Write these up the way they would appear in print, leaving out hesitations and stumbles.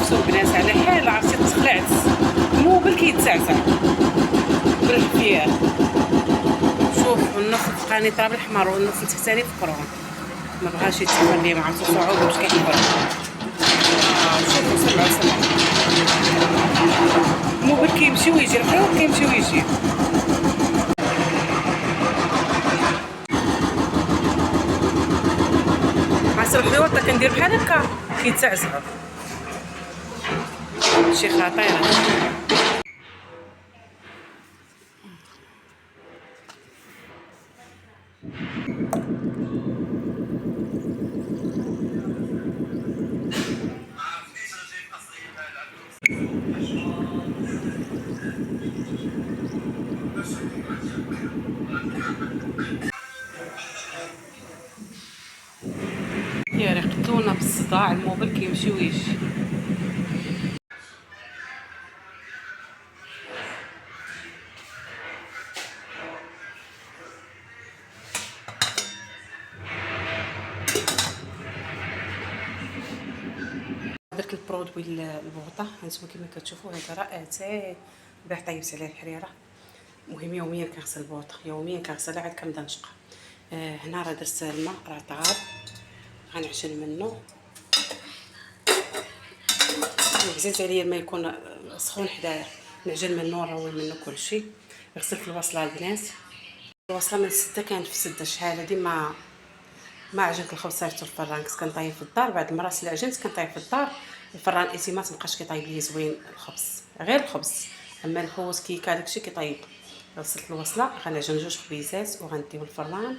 شفتوا البنات على حال عرفتي تخلعت الموبل كيتزعزع بالحفير. شوف النص الفوقاني طاب الحمر والنص التحتاني فقرون، ما بغاش يتفر لي، ما عرفتش صعوبه باش كيحفر. شوفوا سمعوا الموبل كيمشي ويجي، الحيوط كيمشي ويجي. عصر الحيوط كندير بحال هكا كيتزعزعوا، شي خطيره. يا راه قتلونا بالصداع، الموبل كيمشي ويجي. درت البرودوي البوطه، هانتوما كما كتشوفوا هذا رائع تاي باه طيبت عليه الحريره. مهم يوميا كنغسل البوطه، يوميا كنغسلها عاد كنبدا نشقى. هنا راه درت الماء راه طاب، غنعجن منه. عزيز عليا الماء يكون سخون حدايا، نعجن منه ونروي منه كلشي. غسلت البصله البنات، البصله من السده كانت في السده شحال هادي ما عجنت الخبز صايفطو الفران، كنت كنطيب في الدار. بعد المرات اللي عجنت كنطيب في الدار الفران ايتيمات مابقاش كيطيب لي زوين الخبز، غير الخبز، اما الحوت كيكه داكشي كيطيب. غسلت البصله، غنعجن جوج خبيزات وغنديهم الفران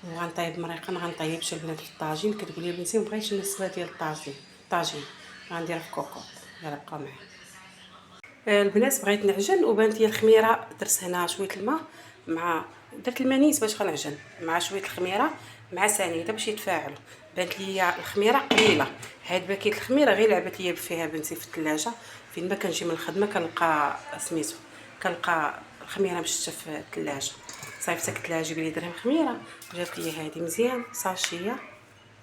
وغنطيب مريقه. ما غنطيبش البنات في الطاجين، كتقول لي بنتي ما بغيتش النسبه ديال الطاجين غنديرها في كوكوط. يلا بقاو معايا البنات. بغيت نعجن وبانت لي الخميره، درت هنا شويه الماء مع درت المانيس باش غنعجن مع شويه الخميره مع سنيده باش يتفاعلوا. بانت لي الخميره قليله، هاد باكيت الخميره غير لعبت لي فيها بنتي في الثلاجه. فين ما كنجي من الخدمه كنلقى سميتو، كنلقى الخميره مشته في الثلاجه. صيفطت قلت لها جيبي لي درهم خميره، جات لي هذه مزيان ساشيه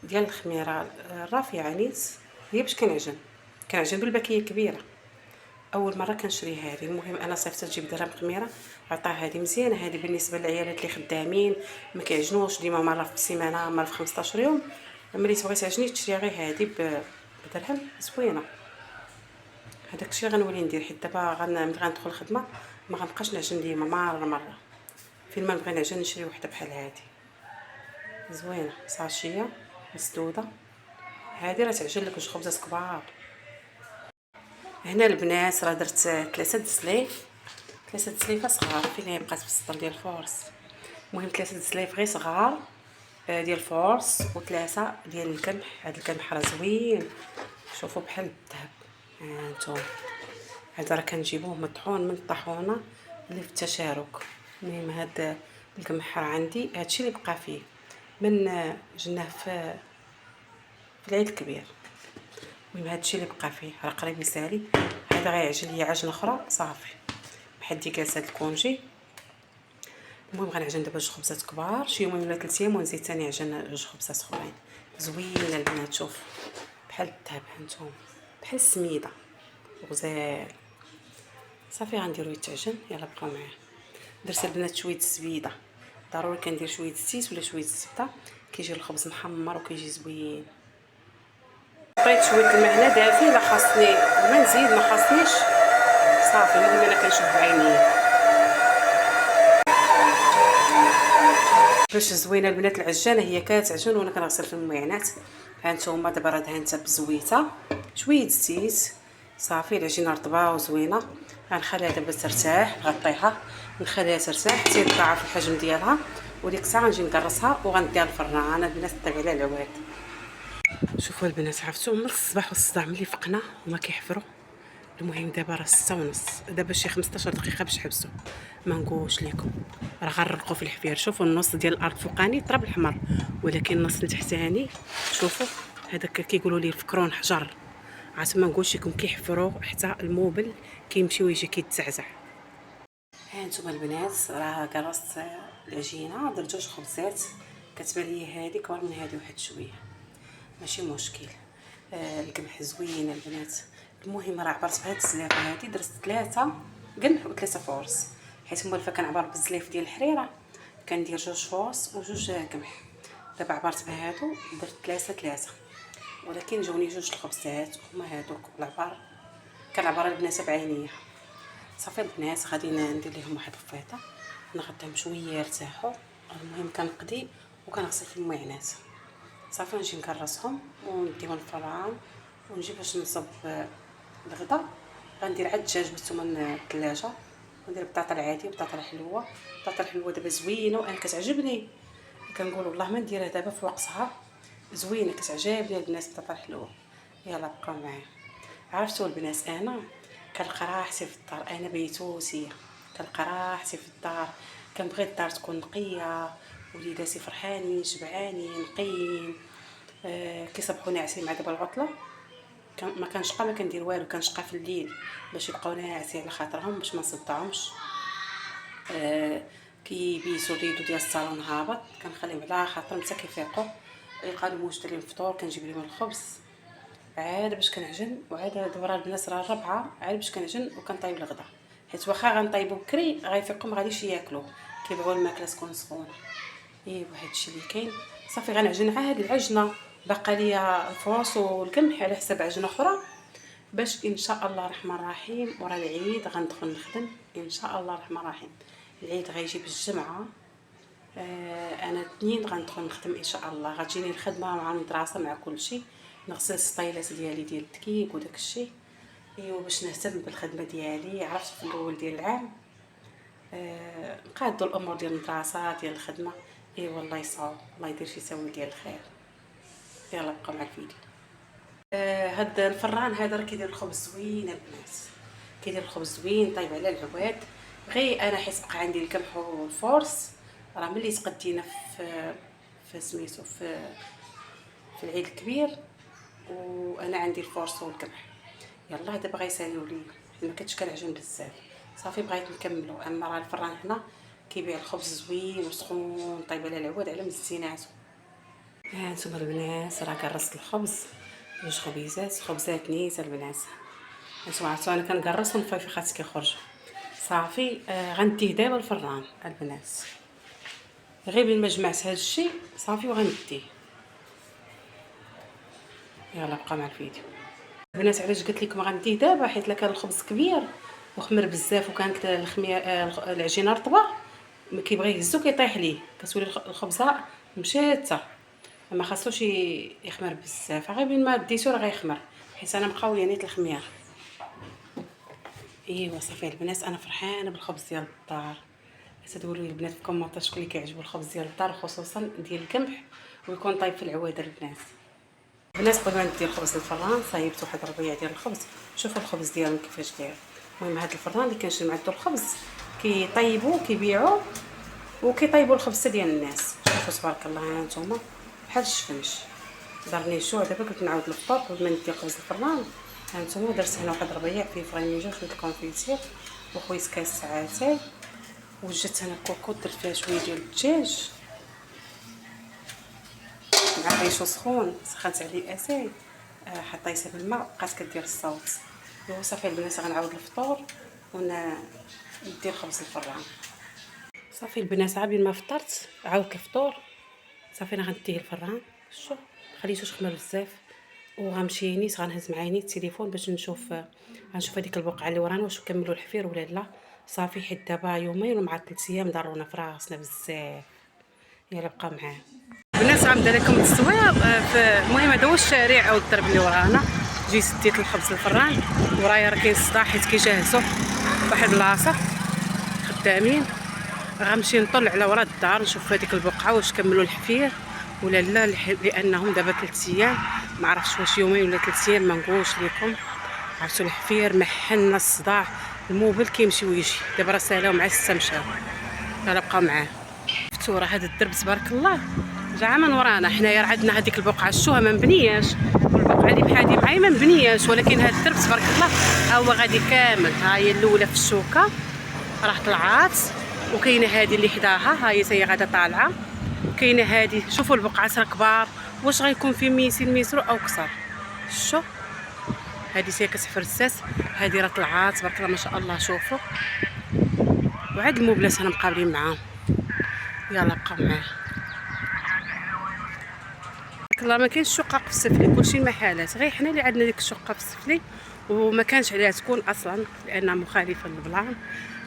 ديال الخميره الرافعه نيت، هي باش كنعجن بالباكيه كبيره. اول مره كنشري هذه. المهم انا صيفطت تجيب درهم خميره، عطاه هذه مزيانه. هذه بالنسبه للعيالات اللي خدامين ما كيعجنوش ديما، مره في السيمانه مره في 15 يوم. ملي تبغي تعجني تشري غير هذه بدرهم زوينه. هذاك الشيء غنولي ندير، حيت دابا ملي غندخل الخدمه ما غنبقاش نعجن ديما، مره فين ما نبغي نعجن نشري وحده بحال هذه زوينه ساشيه مسدوده. هذه راه تعجن لك جوج خبزات كبار. هنا البنات راه درت 3 دسليف، 3 دسليفه صغار. فين هي بقات في السطل ديال الفورس. المهم 3 دسليف غير صغار ديال الفورس وثلاثه ديال القمح. هذا القمح راه زوين، شوفوا بحال الذهب. هانتوما هذا راه كنجيبوه مطحون من الطاحونه اللي في التشارك. المهم هذا القمح راه عندي، هادشي اللي بقى فيه من جناه في العيد الكبير. المهم هادشي اللي بقى فيه راه قريب يسالي. هذا غيعجن ليا عجنه اخرى صافي بحال ديك جالسه الكونجي. المهم غنعجن دابا جوج خبزات كبار، شي يومين ولا 3 ايام ونزيد ثاني عجن جوج خبزات اخرين زوينه البنات. شوف بحال الذهب، هانتوما بحال السميده غزال. صافي غنديرو يتعجن. يلا بقاو معايا. درت البنات شويه الزبيده، ضروري كندير شويه الزيت ولا شويه الزبده، كيجي الخبز محمر وكيجي زوين. بغيت شويه الماء هنا دافي، لا خاصني ما نزيد ما خاصنيش صافي. المهم انا كنشوف بعيني باش زوينه البنات. العجانه هي كتعجن وانا كنغسل في المعينات. هانتوما دابا راه دهنتها بزويته شويه الزيت صافي. العجينه رطبه وزوينه. غنخليها دابا ترتاح، نغطيها نخليها ترتاح حتى تضاعف الحجم ديالها، وديك الساعه غنجي نقرصها وغنديها الفران. البنات طيب على العواد. شوفوا البنات عرفتوا من الصباح والصداع ملي فقنا وما كيحفروا. المهم دابا راه 6:30، دابا شي 15 دقيقه باش حبسوا. ما نقولش لكم راه غنرقوا في الحفير. شوفوا النص ديال الارض فوقاني طراب الحمر، ولكن النص التحتاني شوفوا هذاك كيقولوا ليه الفكرون حجر. عاد ما نقولش لكم كيحفروا حتى الموبل كيمشي ويجي كيتزعزع. ها انتم البنات راه قرصت العجينه، درت جوج خبزات. كتبان لي هذه كبر من هذه واحد شويه، ماشي مشكل. القمح زوين البنات. المهم راه عبرت بهاد الزلافه هادي، درت 3 قمح و3 فورس، حيت موالفه كنعبر بالزلاف ديال الحريره كندير 2 فورس و 2 قمح. دابا عبرت بهادو درت 3 ولكن جاوني 2 الخبزات هما هادوك العبار. كنعبر البنات بعينيا. صافي البنات غادي ندير ليهم واحد الفيطه نغديهم شويه يرتاحوا. المهم كنقضي وكنغسل في المعينات. صافي نجي نكرسهم ونديهم الفران ونجي باش نصب الغدا. غندير عاد الدجاج بثومه من الثلاجه وندير بطاطا العادي وبطاطا الحلوه. البطاطا الحلوه دابا زوينه وانا كتعجبني، كنقول والله ما نديرها دابا في وقتها، زوينه كتعجبني البنات البطاطا الحلوه. يلا بقاو معايا. عرفتوا البنات انا كنلقى راحتي في الدار، انا بيتوتيه كنلقى راحتي في الدار، كنبغي الدار تكون نقيه وليداتي فرحانين شبعانين نقيين. كيصبحوا ناعسين مع دابا العطله ما كنشقى ما كندير والو، كنشقى في الليل باش يبقاو ناعسين على خاطرهم باش ما نصدعهمش. كيبيسوا الريدو ديال الصالون هابط كنخليهم على خاطرهم حتى كيفيقوا يلقاو موجدين الفطور، كنجيب لهم الخبز عاد باش كنعجن. وعاد دابا راه البنات راه 4 عاد باش كنعجن وكنطيب الغدا، حيت واخا غنطيبو بكري غيفيقوا ما غاديش ياكلوا، كيبغيو الماكله تكون سخونه. ايوا هادشي اللي كاين. صافي غنعجن عا هاد العجنه باقا ليا الفورس والقمح على حساب عجنه اخرى باش ان شاء الله الرحمن الرحيم ورا العيد غندخل نخدم ان شاء الله الرحمن الرحيم. العيد غيجي بالجمعه، انا الاثنين غندخل نخدم ان شاء الله. غتجيني الخدمه مع المدرسه مع كل شيء، نغسل السطيلات ديالي ديال التكيك وداك الشيء. ايوا باش نهتم بالخدمه ديالي. عرفت في الاول ديال العام نقادوا الامور ديال المدرسه ديال الخدمه. اي والله يصاوب الله يدير شي سوي ديال الخير. يلا بقى مع الفيديو. هاد الفران هذا راه كيدير الخبز زوين البنات، كيدير الخبز زوين طيب على العواد. غير انا حيت بقى عندي القمح والفورس راه ملي تقدينا في سميتو في العيد الكبير وانا عندي الفورس والقمح. يلا دابا غيساليو لي ما كنتش كنعجن بزاف. صافي بغيت نكملو. اما راه الفران هنا كيبيع الخبز زوين وسخون طيب على العواد على مزيناتو. ها نتوما البنات راه كرست الخبز 2 خبزات نيت البنات. نتوما عرفتوا انا كنقرصهم فيفيخات كيخرجوا. صافي غنديه دابا الفران البنات. غير بين ما جمعت هذا الشيء صافي وغنديه. يلا بقى مع الفيديو. البنات علاش قلت لكم غنديه دابا؟ حيت لا كان الخبز كبير وخمر بزاف وكانت العجينه رطبه ما كيبغي يهزو كيطيح ليه، كتولي الخبزه مشاته. ما خاصوش يخمر بزاف، غير بين ما ديتو راه غيخمر حيت انا مقاويه نيت الخميره. ايوا صافي البنات انا فرحانه بالخبز ديال الدار. تقولوا لي البنات في الكومونتير شكون اللي كيعجبو الخبز ديال الدار خصوصا ديال القمح ويكون طايب في العواد البنات. البنات قبل ما ندير الخبز للفران صايبت واحد الربيع ديال الخبز. شوفوا الخبز ديالهم كيفاش داير. المهم هذا الفران اللي كنشري عندو الخبز كيطيبوا كيبيعوا وكيطيبوا الخبز ديال الناس. شوفوا تبارك الله ها نتوما بحال الشفنش. دارني الجوع دابا قلت نعاود الفطور قبل ما ندير الخبز للفران. ها نتوما درت هنا واحد الربيع فيه فرينيجو وشويه الكونفيتير وخويت كاس عسل، وجدت هنا الكوكوط درت فيها شويه ديال الدجاج مع ريشو سخون سخنت عليه اتاي حطيتها بالماء بقات كدير الصوت. ايوا صافي البنات غنعاود الفطور وندير الخبز الفران. صافي البنات عابين ما فطرت عاودت الفطور. صافي انا غنديه الفران. شوف خليتوش خمر بزاف وغنمشي نيت غنهز معايا نيت التليفون باش نشوف هذيك البقعه اللي ورانا واش كملوا الحفير ولا لا. صافي حيت دابا يومين ومع 3 ايام ضرونا في راسنا بزاف. يلا بقى معايا البنات. غنبدا لكم التسويه. المهم هذا هو الشارع او الدرب اللي ورانا. جيت ديت الخبز الفران ورايا راه كاين الصداع حيت كيجهزوا واحد البلاصه خدامين. غنمشي نطل على ورا الدار نشوف هذيك البقعه واش كملوا الحفير ولا لا، لانهم دابا 3 ايام ما عرفتش واش يومين ولا 3 ايام ما نقولش لكم. عرفتوا الحفير محلنا الصداع الموبل كيمشي ويجي. دابا راه سالاو مع 6 مشاو. يلا بقاو معاه. شفتوا راه هذا الدرب تبارك الله جا من ورانا حنايا. راه عندنا هذيك البقعه شوها ما مبنياش والبقعه اللي بحال هذه معايا ما مبنياش، ولكن هذا الدرب تبارك الله ها هو غادي كامل. ها هي الاولى في الشوكه راه طلعات، وكاينه هذه اللي حداها ها هي غادا طالعه، وكاينه هذه. شوفوا البقعات راه كبار واش غيكون في 200 متر او اكثر. شوف هذه سي كتحفر الساس، هذه راه طلعات تبارك الله ما شاء الله. شوفوا وعاد الموبلات هنا مقابلين معاهم. يلا بقاو معايا. الله ما كاينش شقق في السفلي، كلشي المحلات، غير حنا اللي عندنا ديك الشقه في السفلي وما كانش عليها تكون اصلا لانها مخالفه للبلان،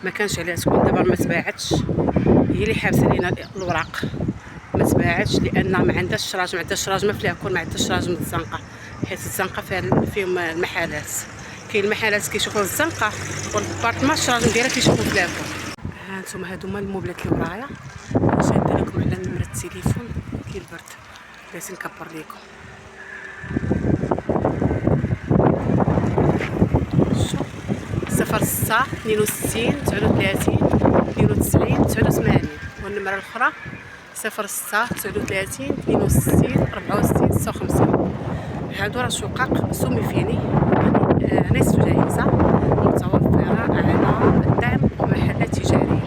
ما كانش عليها تكون. دابا ما تباعتش، هي اللي حابسه لينا الوراق، ما تباعتش لان ما عندهاش الشراج، ما عندهاش الشراج ما فيها، ما عندهاش الشراج من الزنقه، حيت الزنقه فيهم المحلات. كاين المحلات كيشوفوا الزنقه والبارطما الشراج ديالها كيشوفوا فلاكم. ها انتم هادو هما الموبلات اللي ورايا، شاده لكم على نمره التليفون كي البرد باش نكبر لكم. شوف 06 62 39 92 89، والنمره الاخرى 06 39 62 64 56. هادو راه شقق سومي فيني، يعني نصف جائزه متوفره على الدعم ومحلات تجاريه.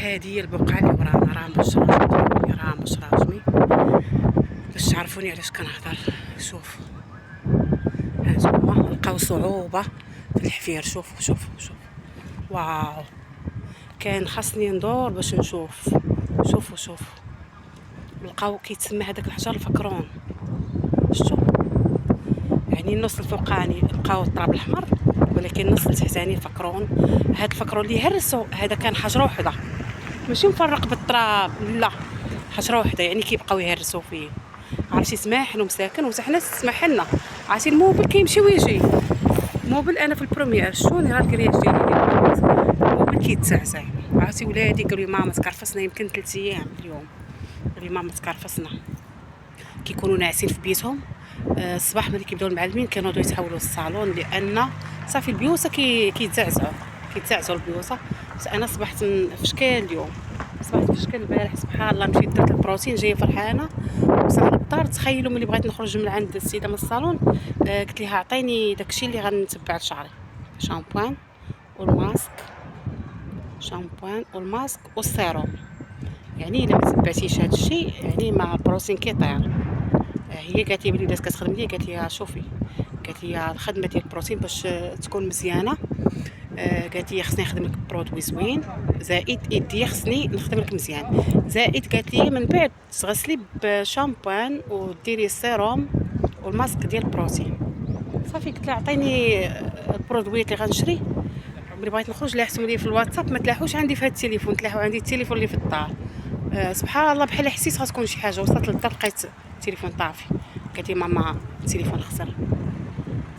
هذه هي البقعه اللي ورانا، راه مش راجمي، راه مش راجمي باش تعرفوني علاش كنهضر. شوف هانتوما لقاو صعوبه في الحفير. شوف واو، كان خاصني ندور باش نشوف. شوفوا لقاو كيتسمى هذاك الحجر الفكرون. شفتوا يعني النص الفوقاني لقاو التراب الاحمر، ولكن النص التحتاني فكرون. هاد الفكرون اللي هرسوا هذا كان حجره وحده، ماشي مفرق بالتراب، لا حجره وحده، يعني كيبقاو يهرسوا فيه. عرفتي سماحن ومساكن وحتى حنا تسمح لنا. عرفتي الموبل كيمشي ويجي، الموبل انا في البروميير شوني راه الكرياج ديالي الموبل كيتزعزع. عرفتي ولادي قالوا لي ماما تكرفصنا يمكن 3 ايام اليوم، قالوا لي ماما تكرفصنا. كيكونوا ناعسين في بيتهم الصباح ملي كيبداو المعلمين كينوضوا يتحولوا للصالون، لان صافي البيوصه كيتزعزعوا البيوصه. بس انا صبحت في شكال اليوم، صبحت في شكال البارح سبحان الله. مشيت درت البروتين جايه فرحانه، وصلت للدار تخيلوا ملي بغيت نخرج من عند السيده من الصالون قلت لها عطيني داكشي اللي غنتبع لشعري، شامبوان والماسك والسيروم. يعني الا ما تبعتيش هذا الشيء يعني مع البروتين كيطير. هي قالت لي بلي بدات كتخدم لي، قالت لي شوفي، قالت لي الخدمه ديال البروتين باش تكون مزيانه، قالت لي خصني نخدم لك برودوي زوين، زائد يدي خصني نخدم لك مزيان، زائد قالت لي من بعد تغسلي بشامبوان وديري السيروم والماسك ديال البروتين. صافي قلت لها عطيني البرودويات اللي غنشري، ملي بغيت نخرج لاحتهم لي في الواتساب ما تلاحوش عندي في هذا التليفون، تلاحوا عندي التليفون اللي في الدار. سبحان الله بحال حسيت غتكون شي حاجه، وصلت للدار لقيت التليفون طافي. قالت لي ماما التليفون خسر.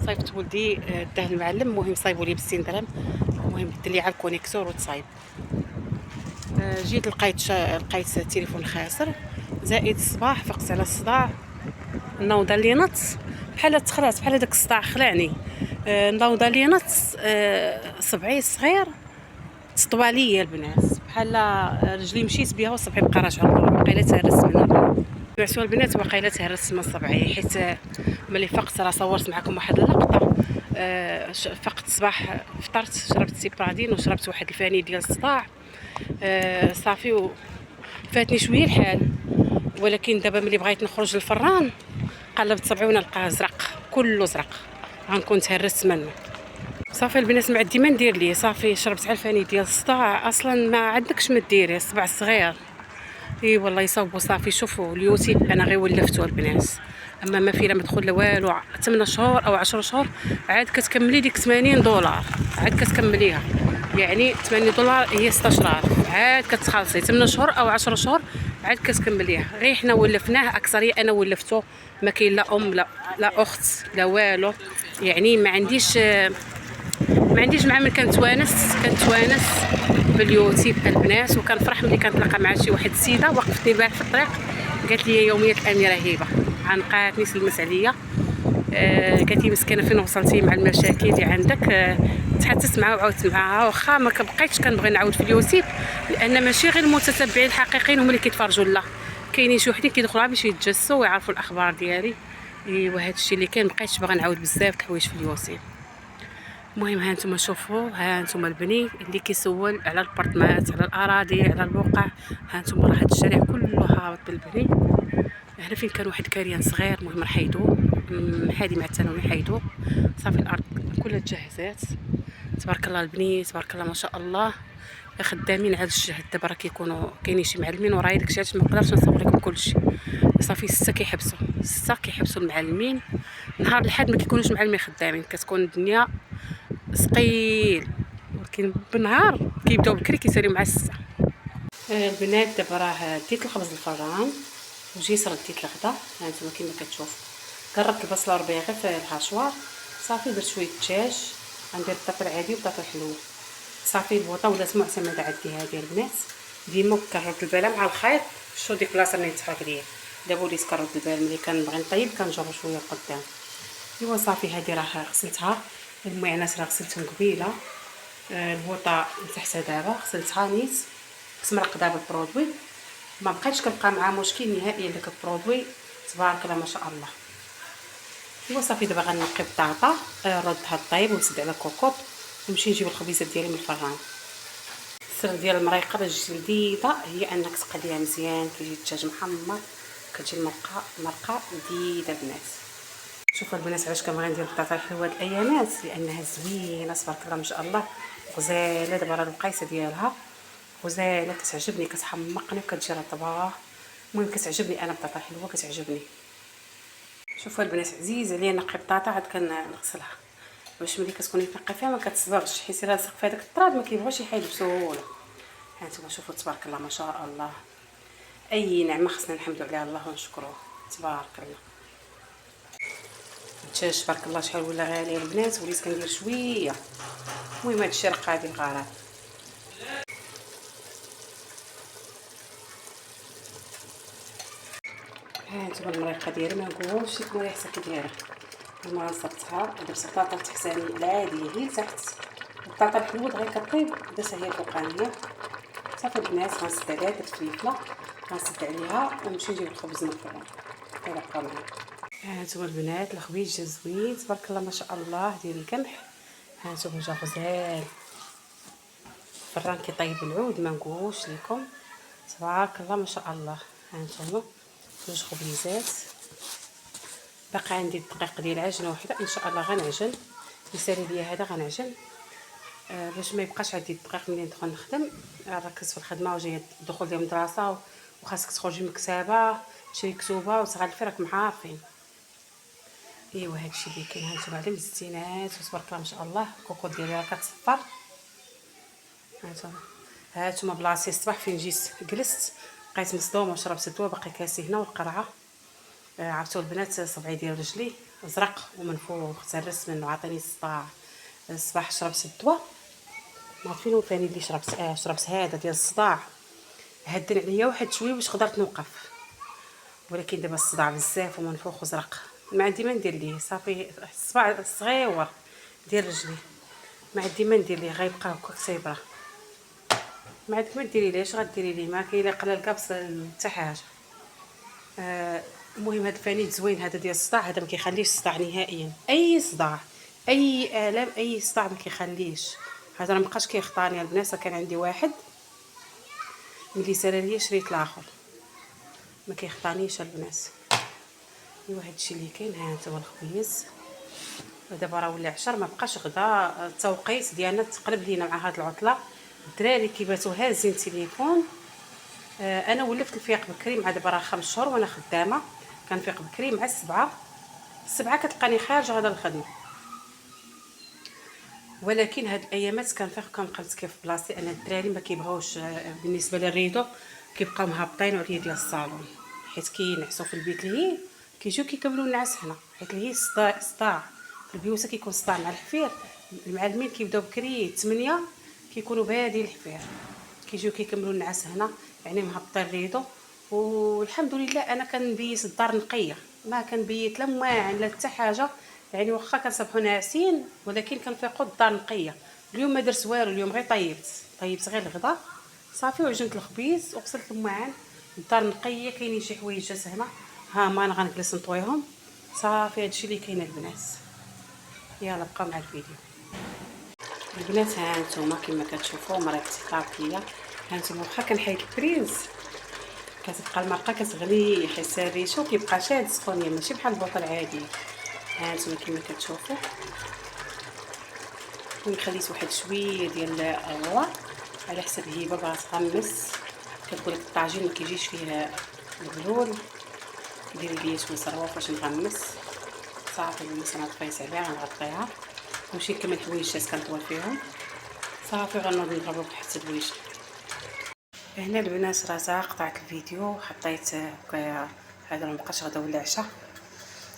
صايبت ولدي داه المعلم، المهم صايبوا لي ب60 درهم، المهم بدل لي على الكونيكتور وتصايب. جيت لقيت التليفون خاسر، زائد الصباح فقت على الصداع، النوضه اللي نط بحال تخلعت، بحال داك الصداع خلعني. النوضه اللي نط صبعي الصغير تطوى ليا البنات، بحال رجلي مشيت بها وصبعي بقى راجع للور، بقيله تهرس منها. سمعتوا البنات وقيله تهرس من صبعي، حيت ملي فقت راه صورت معكم واحد اللقطه. فقت الصباح فطرت، شربت سيبرادين وشربت واحد الفاني ديال الصداع. صافي فاتني شويه الحال، ولكن دابا ملي بغيت نخرج للفران قلبت صبعي ونلقاه زرق، كله زرق، غنكون تهرست منه. صافي البنات ما عندي ما ندير ليه، صافي شربت على الفاني ديال الصداع، اصلا ما عندكش ما ديري، الصبع صغير. اي والله يصاوبوا. صافي شوفوا اليوتيوب انا غير ولفتو البنات، اما ما فيه لا مدخول لا والو. 8 شهور او 10 شهور عاد كتكملي ديك $80، عاد كتكمليها، يعني $80 هي 16000، عاد كتخلصي 8 شهور او 10 شهور عاد كتكمليها. غير حنا ولفناه اكثريه، انا ولفتو، ما كاين لا ام لا اخت لا والو، يعني ما عنديش مع من كنتوانس باليوتيوب البنات. وكنفرح ملي كنتلاقى مع شي واحد السيده وقفتني البارح في الطريق قالت لي يوميه الاميره هبه، عنقاتني سلمت عليا، قالت لي مسكينه فين وصلتي مع المشاكل اللي عندك. تحدثت معها وعاودت معها، واخا ما بقيتش كنبغي نعاود في اليوتيوب، لان ماشي غير المتتبعين الحقيقيين هما اللي كيتفرجوا، لا كاينين شي وحدين كيدخلوا باش يتجسوا ويعرفوا الاخبار ديالي. ايوا هذا الشيء اللي كاين، مبقيتش باغا نعاود بزاف د الحوايج في اليوتيوب. المهم ها نتوما شوفوا، ها نتوما البني اللي كيسول على البارطمات، على الاراضي، على البقع. ها نتوما راه هاد الشارع كله هابط بالبني. هنا فين كان واحد كاريان صغير، المهم راه حيدوه، حادي مع الثانوي حيدوه، صافي الارض كلها تجهزات. تبارك الله البني، تبارك الله ما شاء الله، خدامين على الجهد. دابا راه كيكونوا كاينين شي معلمين ورايا داكشي علاش ما نقدرش نصور لكم كلشي. صافي 6 كيحبسوا، 6 كيحبسوا المعلمين. نهار الحد ما كيكونوش معلمين خدامين، كتكون الدنيا ثقيل، ولكن بالنهار كيبداو بكري كيساليو مع 6. البنات دابا راه ديت الخبز الفران وجيت رديت الغدا. هانتوما كيما كتشوفوا قربت البصله والربيع غير في الهاشوار. صافي درت شويه دجاج، غندير البطاطا العادي والبطاطا الحلوه. صافي البوطه ولات معتمده عندي هذه البنات. ديما كنرد الباله مع الخيط. شو ديك البلاصه اللي تحرك ليا دابا وليت كنرد البال ملي كنبغي نطيب كنجر شويه لقدام. ايوا صافي هذه راه غسلتها، المعانات راه غسلتهم قبيله. البوطه مسحتها دابا غسلتها نيت، كنت مرقده بالبرودوي، ما بقيتش كنبقى مع مشكل نهائيا داك البرودوي. تبارك الله ما شاء الله. ايوا صافي دابا غنقي بطاطا، ردها طيب ونسد على كوكوط ونمشي نجيب الخبيزات ديالي من الفران. السر ديال المريقه باش تجي لذيذه هي انك تقليها مزيان، كيجي الدجاج محمر، كتجي المرقه لذيذه البنات. شوفوا البنات علاش كنبغي ندير البطاطا الحلوه هاد الايامات، لانها زوينه تبارك الله ما شاء الله، غزاله. دابا راه القيسه ديالها غزاله، كتعجبني، كتحمقني وكتجي رطبه. المهم كتعجبني انا البطاطا الحلوه كتعجبني. شوفوا البنات عزيز عليا نقي بطاطا عاد كنغسلها باش ملي كتكوني تنقي فيها ما كتصبغش، حيت الا لصق فيها داك التراب ما كيبغيش يحيد بسهوله. هانتوما شوفوا تبارك الله ما شاء الله، اي نعمه خصنا نحمدوا عليها الله ونشكروه. تبارك الله. الدجاج تبارك الله شحال ولا غالي البنات، وليت كندير شويه. المهم هادشي راه قاعدين غرام. هانتوما المريقه ديالي ما نقولش لكم ريحتها كي دايره. المهم صبتها درت البطاطا التحتانيه العاديه هي تحت، البطاطا الحلوه دغيا كطيب درتها هي الفوقانيه. صافي البنات غنسد عليها درت فلفله، غنسد عليها ونمشي نجيب الخبز من الفران. يلا بقاو معايا. هانتوما البنات الخبيز جا زوين تبارك الله ما شاء الله ديال القمح. هانتوما جا غزال، الفران كيطيب العود ما نقولش لكم. تبارك الله ما شاء الله. هانتوما جوج خبيزات، باقي عندي الدقيق ديال عجنه وحده ان شاء الله غنعجن. يسالي ليا هذا غنعجن باش ما يبقاش عندي الدقيق ملي ندخل نخدم. ركزت في الخدمه وجايه الدخول ديال المدرسه وخاصك تخرجي مكتبه تشري كتوبه وتغلفي راكم عارفين. ايوا هادشي اللي كاين. هانتوما على مزينات وتبارك الله ما شاء الله. الكوكوط ديالي راه كتصفر. هانتوما بلاصتي الصباح فين جيت جلست بقيت مصدومه وشربت الدواء، باقي كاسي هنا والقرعه. عرفتوا البنات صبعي ديال رجلي ازرق ومنفوخ تهرست منه، عطيني الصداع. الصباح شربت الدواء ما عرفت فين ثاني اللي شربت. شربت هذا ديال الصداع، هدن عليا واحد شويه باش قدرت نوقف، ولكن دابا الصداع بزاف ومنفوخ وزرق، ما عندي ما ندير ليه. صافي الصباع الصغيور ديال رجلي ما عندي ما ندير ليه، غيبقى هكاك صيبره. ما عندك ما ديري ليه، اش غديري ليه؟ ما كاين لا قلال كابس حتى حاجه. المهم هذا الفانيد زوين هذا ديال الصداع، هذا ما كيخليش الصداع نهائيا، اي صداع اي الام اي صداع ما كيخليش. هذا راه مابقاش كيخطاني البنات، كان عندي واحد ملي سال ليا شريت الاخر ما كيخطانيش البنات. ايوا هادشي اللي كاين. ها انت هو الخبيز. دابا راه ولا 10 ما بقاش غدا. التوقيت ديالنا تقلب لينا مع هاد العطله. الدراري كيباتوا هازين التليفون. انا ولفت الفيق بكري مع دابا راه 5 شهور وانا خدامه، كنفيق بكري مع 7 كتلقاني خارجه غدا للخدمه. ولكن هاد الايامات كنفيق كنقلت كيف بلاصتي. انا الدراري ما كيبغيوش بالنسبه للريدو، كيبقاو مهبطين عليا ديال الصالون حيت كينعسوا في البيت لهي كيجيو كيكملوا النعاس هنا، حيت لهي صداع في البيوت كيكون صداع مع الحفير. المعلمين كيبداو بكري 8 كيكونوا بادين الحفير، كيجيو كيكملوا النعاس هنا، يعني مهبطين الريدو. والحمد لله انا كنبيت الدار نقيه، ما كنبيت لا ماعن لا حتى حاجه، يعني واخا كنصبحوا ناعسين ولكن كنفيقوا الدار نقيه. اليوم ما درت والو، اليوم غير طيبت غير الغدا صافي، وعجنت الخبيز وغسلت الماعن. الدار نقيه، كاينين شي حوايج هنا ها ما انا غنجلس نطويهم. صافي هادشي اللي كاين البنات. يلا بقاو مع الفيديو. البنات ها نتوما كما كتشوفوا مريقتي صافيه. ها نتوما واخا كنحيد البريز كتبقى المرقه كتغلي يحس الريشو كيبقى شاد سخونيه ماشي بحال البوطه العاديه. ها نتوما كما كتشوفوا خليت واحد شويه ديال الروا على حسب هبه باغا تغمس. كتقول لك الطاجين ما كيجيش فيه البلول ديري ليا شويه صروه فاش نغمس. صافي البنات انا طفيت عليها غنغطيها ونمشي نكمل الحوايجات كنطول فيهم. صافي غنوض نضربو حتى الويش. هنا البنات راه قطعت الفيديو حطيت هكايا هذا مابقاش غدا ولا عشاء.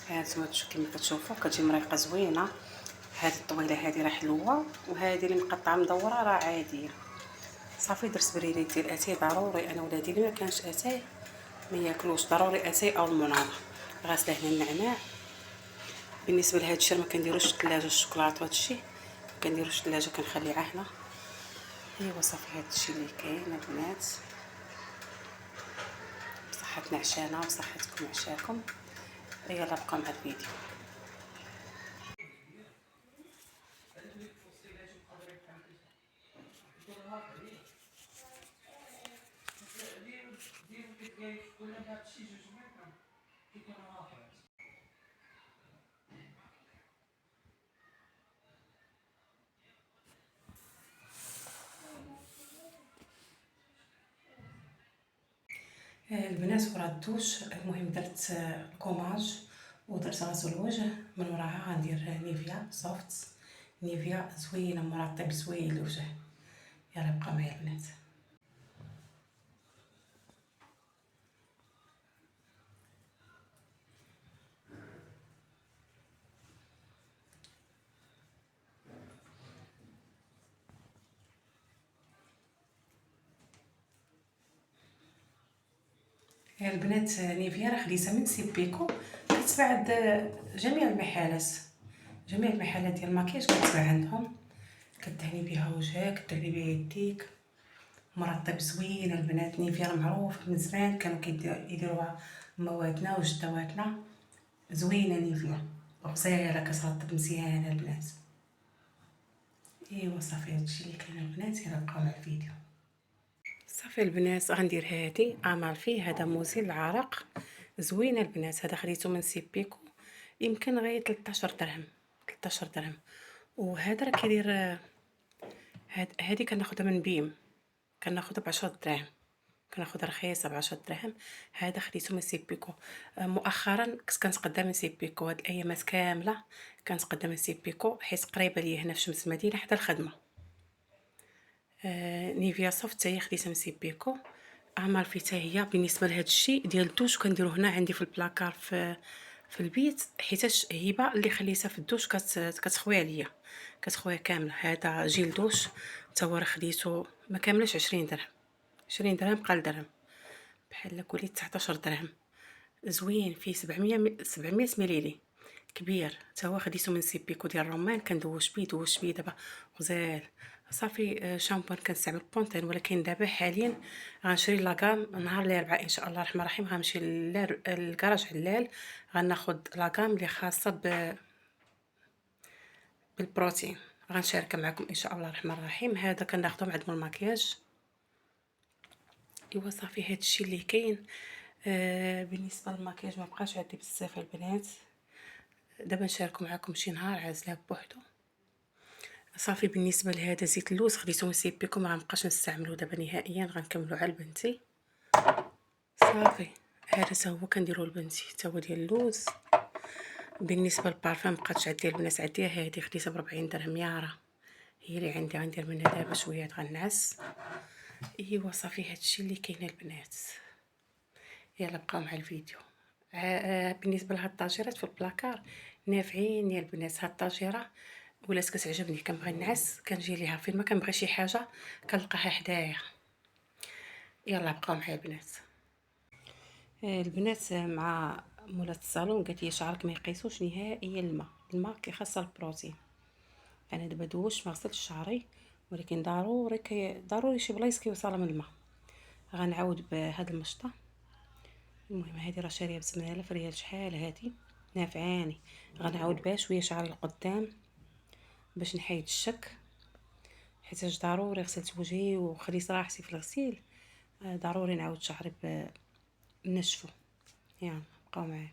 هانتوما كما كتشوفوا كتجي مريقه زوينه. هذه الطويله هذه راه حلوه وهذه اللي مقطعه مدوره راه عاديه. صافي درت بريريت ديال اتاي ضروري انا ولادي اللي ما كانش اتاي ما ياكلوش ضروري اتاي او المناضه. غاسله هنا النعناع. بالنسبه لهذا الشيء ما كنديروش في الثلاجه الشوكولاط وهذا الشيء كنديروش في الثلاجه كنخليه هنا. ايوا صافي هذا الشيء اللي كاين البنات بصحتنا عشانا وصحتكم عشاكم. يلا بقاو مع الفيديو. البنات ورا الدوش المهم درت الكوماج ودرت غسول الوجه من وراها غندير نيفيا سوفت. نيفيا زوينه مرطب زوين للوجه. يلا بقاو معايا البنات. البنات نيفيا راه خديتها من سيبيكو كتباع عند جميع المحلات. جميع المحلات ديال الماكياج كتباع عندهم. كدهني بها وجهك كدهني بها يديك مرطب زوين. البنات نيفيا راه معروف من زمان كانوا يديروها مواتنا وجدواتنا. زوينه نيفيا غزاله كترطب مزيان البنات. ايوا صافي هادشي اللي كاين البنات. يلا بقاو مع الفيديو. صافي البنات غندير هادي امالفي هذا موزيل العرق زوين البنات. هذا خديته من سيبيكو يمكن غير 13 درهم 13 درهم. وهذا راه كيدير هادي كناخذها من بيم كناخذها ب10 دراهم كناخذها رخيصه ب10 دراهم. هذا خديته من سيبيكو. مؤخرا كنت كنتقدى من سيبيكو هاد الايامات كامله كنتقدى من سيبيكو حيت قريبه ليا هنا في شمس المدينه حدا الخدمه. نيفيا سوفت هي خديتها من سيبيكو. اعمال في حتى هي بالنسبه لهذا الشيء ديال الدوش كنديرو هنا عندي في البلاكار في البيت حيتاش هبه اللي خليتها في الدوش كتخوي عليا كتخويها كامله. هذا جيل دوش حتى هو راه خديته ما كاملش 20 درهم 20 درهم قال درهم بحال قولي 19 درهم. زوين فيه 700 مليلي كبير. حتى هو خديته من سيبيكو ديال الرمان كندوش بيه دابا غزال. صافي شامبون كنستعمل بونتين ولكن دابا حاليا غنشري لاكام نهار الاربعاء ان شاء الله الرحمن الرحيم. غنمشي للكراج علال غناخذ لاكام اللي خاصه بالبروتين غنشاركها معكم ان شاء الله الرحمن الرحيم. هذا كناخذه مع المكياج. ايوا صافي هادشي اللي كاين. بالنسبه للمكياج ما بقاش عندي بزاف البنات. دابا نشارك معكم شي نهار عازله بوحدو. صافي بالنسبه لهذا زيت اللوز خديته من سيبيكو ما غنبقاش نستعملو دابا نهائيا غنكملو على البنتي. صافي هذا تا هو كنديرو لبنتي تا هو ديال اللوز. بالنسبه للبارفان مبقاتش عندي البنات عندي هذه خديتها ب40 درهم يارا هي اللي عندي غندير منها دابا شويه غنعس. ايوا صافي هادشي اللي كاين البنات. يلا بقاو مع الفيديو. بالنسبه لهاد الطاجيرات في البلاكار نافعين يا البنات. هاد الطاجيره ولات كتعجبني كنبغي نعس كنجي ليها فين ما كنبغي شي حاجه كنلقاها حدايا. يلا بقاو معايا البنات. البنات مع مولات الصالون قالت لي شعرك ما يقيسوش نهائيا الماء كيخصها البروتين. انا دابا دوش ما غسلتش شعري ولكن ضروري شي بلايص كيوصلها من الماء. غنعاود بهاد المشطه. المهم هذه راه شاريه ب 8000 ريال شحال هذه نافعاني. غنعاود بها شويه شعري القدام باش نحيد الشك. حيت ضروري غسلت وجهي وخليت راحتي في الغسيل، ضروري نعاود شعري بنشفو. يلا بقاو معايا.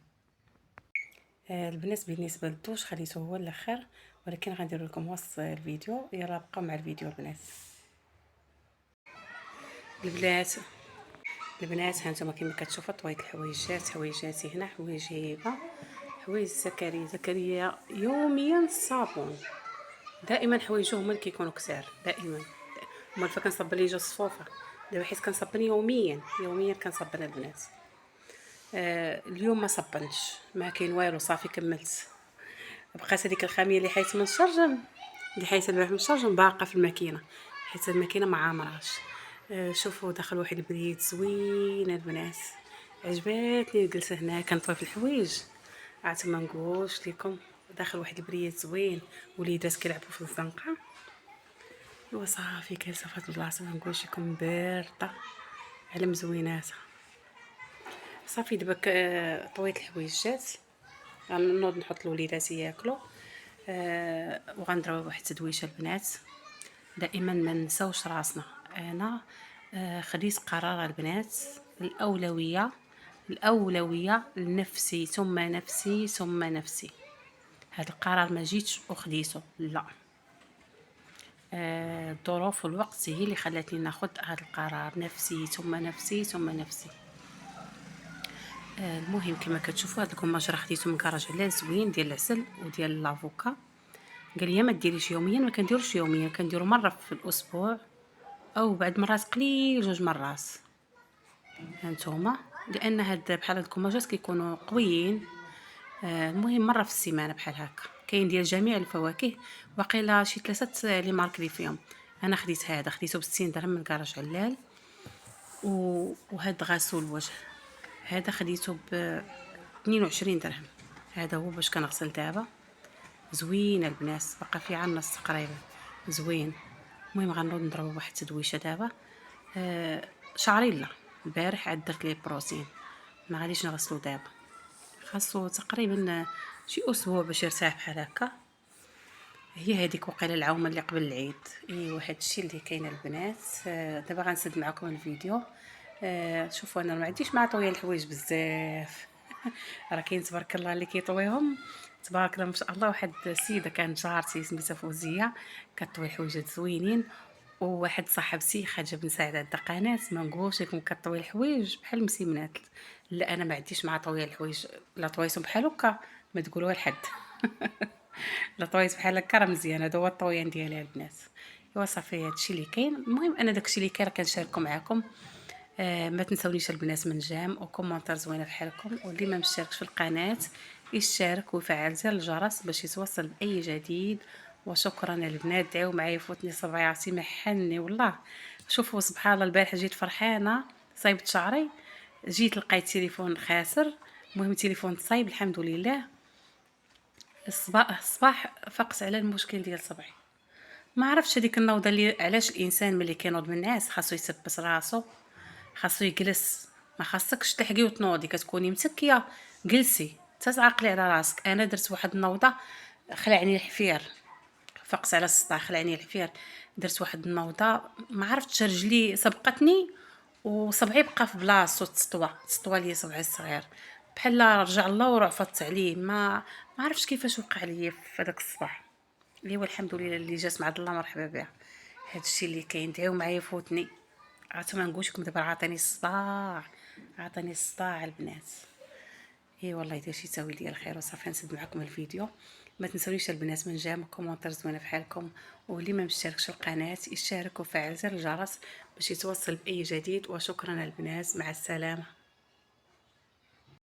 البنات بالنسبه للدوش خليته هو الاخر، ولكن غندير لكم وسط الفيديو. يلا بقاو مع الفيديو البنات. البنات البنات هانتوما كما كتشوفوا طويت الحويجات، حويجاتي هنا حوايج هيبه، حوايج زكريا يوميا الصابون. دائما حوايجو هما اللي كيكونوا كثار دائما. هما فكنصب لي جوج صفوفه دابا حيت كنصبن يوميا كنصبن البنات. اليوم ما صبنتش، ما كاين والو، صافي كملت. بقات هذيك الخاميه اللي حيت من الشرجم، اللي حيت البارح من الشرجم باقه في الماكينه، حيت الماكينه ما عامراش. شوفوا دخل واحد البريد زوين البنات، عجباتني الجلسه هنا كنطوي في الحوايج. عاد ما نقولش لكم، داخل واحد البريد زوين، وليدات كيلعبوا في الزنقه. ايوا صافي جالسه في هاد البلاصه ما نقولش لكم بارده على مزويناتها. صافي دابا طويت الحويجات، غنوض نحط الوليدات ياكلوا. وغنضرب واحد التدويشه البنات. دائما ما نساوش راسنا. انا خديت قرار البنات، الاولويه لنفسي ثم نفسي ثم نفسي. هذا القرار ما جيتش وخديته، لا، الظروف والوقت هي اللي خلاتني ناخذ هذا القرار، نفسي ثم نفسي ثم نفسي. المهم كما كتشوفوا هذا الكماج راه خديته من كراج علال زوين ديال العسل وديال لافوكا. قال لي ما ديريش يوميا، ما كنديروش يوميا، كنديرو مره في الاسبوع او بعد مرات قليل 2 مرات. هانتوما لان هاد بحال هاد الكماجات كيكونوا قويين. المهم مره في السيمانه بحال هكا، كاين ديال جميع الفواكه، باقيلا شي 3 لي ماركلي فيهم. انا خديت هذا، خديته ب60 درهم من كراج علال. وهاد غسول الوجه هذا خديته ب 22 درهم. هذا هو باش كنغسل دابا. زوين البنات، بقى فيه عن نص تقريبا، زوين. المهم غنوض نضرب واحد التدويشه دابا. شعري لا، البارح عاد درت ليه بروتين، ما غاديش نغسلو دابا، خاصو تقريبا شي اسبوع باش يرتاح بحال هكا. هي هذيك وقيله العومه اللي قبل العيد. ايوا هادشي اللي كاين البنات. دابا غنسد معكم الفيديو. شوفوا انا ما عنديش مع طويل الحوايج بزاف. راه كاين تبارك الله اللي كيطويهم تبارك الله ما شاء الله. واحد السيده كانت جارتي سميتها فوزيه كطوي الحوايجات زوينين، وواحد صاحبتي خرجه بن سعد عندها قناه ما نقولش لكم كطوي الحوايج بحال المسيمنات. لا انا ما عنديش مع طوي الحوايج، لا طويتهم بحال هكا ما تقولوها لحد. لا طويت بحال هكا راه مزيان، هذا هو الطويان ديالها البنات. ايوا صافي هادشي اللي كاين. المهم انا داكشي اللي كاين كنشاركو معكم. ما تنسونيش البنات من جام وكومونتير زوينه بحالكم، واللي ما مشتركش في القناه يشترك ويفعل زر الجرس باش يتوصل باي جديد. وشكرا البنات، دعيو معايا يفوتني صبايعاتي محني والله. شوفوا سبحان الله البارحه جيت فرحانه صايبت شعري، جيت لقيت تليفون خاسر. المهم تليفون صايب الحمد لله. الصباح فقت على المشكل ديال صبعي. ما عرفتش هذيك النوضه اللي علاش الانسان ملي كينوض من النعاس خاصو يثبت راسو، خاصو يجلس. ما خاصكش تلحقي وتنوضي، كتكوني متكيه جلسي حتى تعقلي على راسك. انا درت واحد النوضه خلعني الحفير، فقت على السطح خلعني الحفير. درت واحد النوضه ما عرفتش، رجلي سبقتني وصبعي بقى في بلاصتو، تسطوى لي صبعي الصغير بحال رجع الله ورعفت عليه. ما عرفتش كيفاش وقع لي في هذاك الصباح. ايوا الحمد لله اللي جات مع الله مرحبا بها. هادشي اللي كاين، دعيو معايا يفوتني. عرفت ما نقولش لكم دابا عطاني الصداع البنات. اي والله يدير شي تاويل ديال الخير. وصافي نسد معكم الفيديو. ما تنسونيش البنات من جام كومونتير زوينه بحالكم، واللي ما مشتركش القناه يشترك وفعل زر الجرس باش يتوصل باي جديد. وشكرا البنات، مع السلامه.